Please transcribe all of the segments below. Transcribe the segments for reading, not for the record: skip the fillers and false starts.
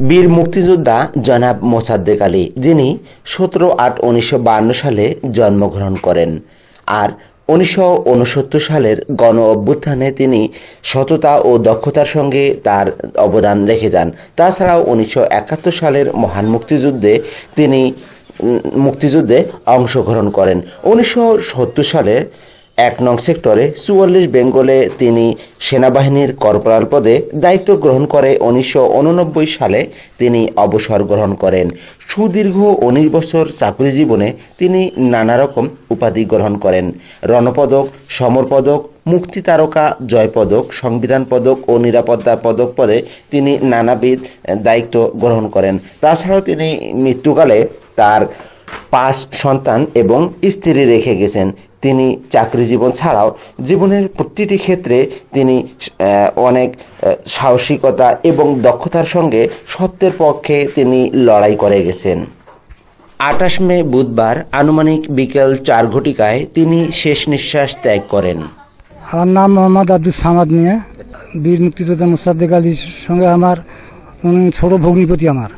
বীর মুক্তিযোদ্ধা জনাব মোসাদ্দেক আলী, যিনি 17/8/1952 সালে জন্মগ্রহণ করেন। আর 1969 সালের গণ অভ্যুত্থানে তিনি সততা ও দক্ষতার সঙ্গে তার অবদান রেখে যান। তাছাড়াও 1971 সালের মহান মুক্তিযুদ্ধে অংশগ্রহণ করেন। 1970 সালের 1 নং সেক্টরে 44 বেঙ্গলে তিনি সেনাবাহিনীর কর্পোরাল পদে দায়িত্ব গ্রহণ করে 1989 সালে তিনি অবসর গ্রহণ করেন। সুদীর্ঘ 19 বছর চাকরি জীবনে তিনি নানা রকম উপাধি গ্রহণ করেন। রণপদক, সমর পদক, মুক্তি তারকা, জয় পদক, সংবিধান পদক ও নিরাপত্তা পদক পদে তিনি নানাবিধ দায়িত্ব গ্রহণ করেন। তাছাড়াও তিনি মৃত্যুকালে তার 5 সন্তান এবং স্ত্রী রেখে গেছেন। তিনি চাকরি জীবন ছাড়াও জীবনের প্রতিটি ক্ষেত্রে তিনি অনেক সাহসিকতা এবং দক্ষতার সঙ্গে সত্যের পক্ষে তিনি লড়াই করে গেছেন। 28 মে বুধবার আনুমানিক বিকেল 4 ঘটিকায় তিনি শেষ নিঃশ্বাস ত্যাগ করেন। আমার নাম মোহাম্মদ আব্দুল সামাদ মিয়া। বীর মুক্তিযোদ্ধা মোসাদ্দেক আলীর সঙ্গে আমার ছোট ভগ্নিপতি। আমার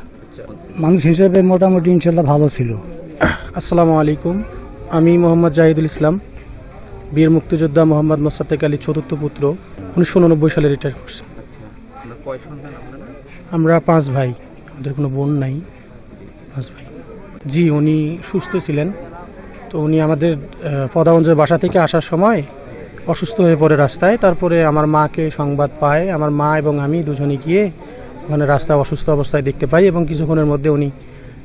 মানুষ হিসেবে মোটামুটি ইনশাল্লাহ ভালো ছিল। আসসালামু আলাইকুম, আমি মোহাম্মদ জাহিদুল ইসলাম, বীর মুক্তিযোদ্ধা মোহাম্মদ মোসাদ্দেক আলী চতুর্থ পুত্র। 1989 সালে রিটায়ার করছি। আমরা 5 ভাই, আমাদের কোনো বোন নাই, 5 ভাই। জি, উনি সুস্থ ছিলেন। তো উনি আমাদের পদাগঞ্জের বাসা থেকে আসার সময় অসুস্থ হয়ে পড়ে রাস্তায়। তারপরে আমার মাকে সংবাদ পায়, আমার মা এবং আমি দুজনে গিয়ে ওখানে রাস্তায় অসুস্থ অবস্থায় দেখতে পাই এবং কিছুক্ষণের মধ্যে উনি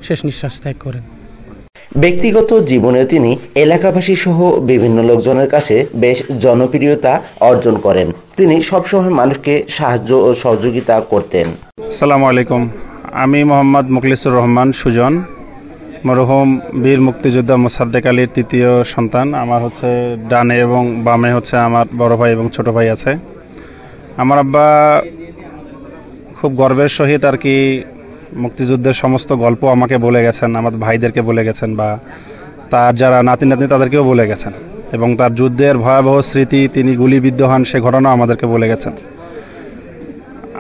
শেষ নিঃশ্বাস ত্যাগ করেন। ব্যক্তিগত জীবনে তিনি এলাকাবাসী সহ বিভিন্ন লোকজনের কাছে বেশ জনপ্রিয়তা অর্জন করেন। তিনি সবসময় মানুষকে সাহায্য ও সহযোগিতা করতেন। আসসালামু আলাইকুম, আমি মোহাম্মদ মুখলিসুর রহমান সুজন, মরহুম বীর মুক্তিযোদ্ধা মোসাদ্দেক আলীর 3য় সন্তান। আমার ডানে এবং বামে আমার বড় ভাই এবং ছোট ভাই আছে। আমার আব্বা খুব গর্বের সহিত মুক্তিযুদ্ধের সমস্ত গল্প আমাকে বলে গেছেন, আমার ভাইদেরকে বলে গেছেন, বা তার যারা নাতি তাদেরকেও বলে গেছেন, এবং তার যুদ্ধের ভয়াবহ স্মৃতি, তিনি গুলিবিদ্ধ হন সে ঘটনা আমাদেরকে বলে গেছেন।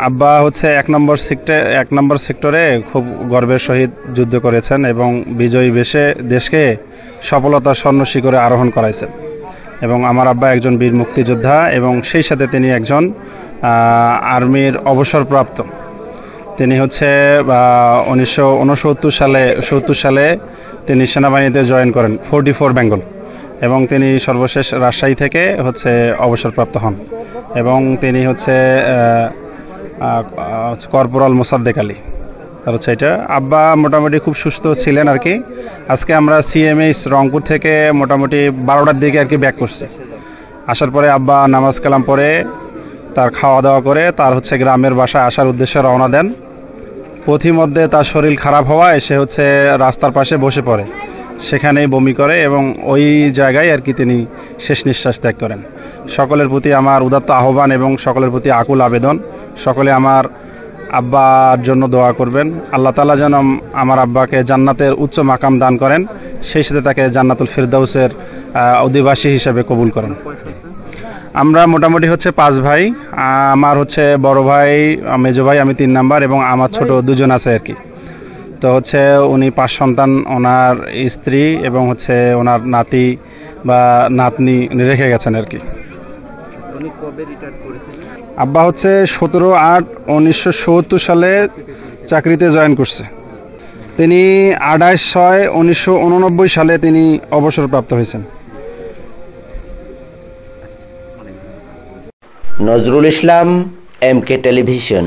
আব্বা 1 নম্বর সেক্টরে খুব গর্বের সহিত যুদ্ধ করেছেন এবং বিজয়ী বেশে দেশকে সফলতার স্বর্ণ শিখরে আরোহণ করাইছেন। এবং আমার আব্বা একজন বীর মুক্তিযোদ্ধা এবং সেই সাথে তিনি একজন আর্মির অবসরপ্রাপ্ত। তিনি 1969 সালে তিনি সেনাবাহিনীতে জয়েন করেন, 44 বেঙ্গল, এবং তিনি সর্বশেষ রাজশাহী থেকে অবসরপ্রাপ্ত হন। এবং তিনি কর্পোরাল মোসাদ্দেক আলী। আর এটা আব্বা মোটামুটি খুব সুস্থ ছিলেন আজকে আমরা CMH রংপুর থেকে মোটামুটি 12টার দিকে ব্যাক করছি। আসার পরে আব্বা নামাজ কালাম পরে তার খাওয়া দাওয়া করে তার গ্রামের বাসায় আসার উদ্দেশ্যে রওনা দেন। পথিমধ্যে তার শরীর খারাপ হওয়ায় সে রাস্তার পাশে বসে পড়ে, সেখানেই বমি করে এবং ওই জায়গায় তিনি শেষ নিঃশ্বাস ত্যাগ করেন। সকলের প্রতি আমার উদাত্ত আহ্বান এবং সকলের প্রতি আকুল আবেদন, সকলে আমার আব্বার জন্য দোয়া করবেন। আল্লাহ তাআলা যেন আমার আব্বাকে জান্নাতের উচ্চ মাকাম দান করেন, সেই সাথে তাকে জান্নাতুল ফিরদাউসের অধিবাসী হিসেবে কবুল করেন। আমরা মোটামুটি 5 ভাই। আমার বড় ভাই, মেজো ভাই, আমি 3 নাম্বার, এবং আমার ছোট 2 জন আছে তো উনি 5 সন্তান, ওনার স্ত্রী এবং ওনার নাতি বা নাতনি রেখে গেছেন আব্বা 17/8/1970 সালে চাকরিতে জয়েন করছে। তিনি 28/6/1989 সালে তিনি অবসরপ্রাপ্ত হয়েছেন। Nazrul Islam, MK television.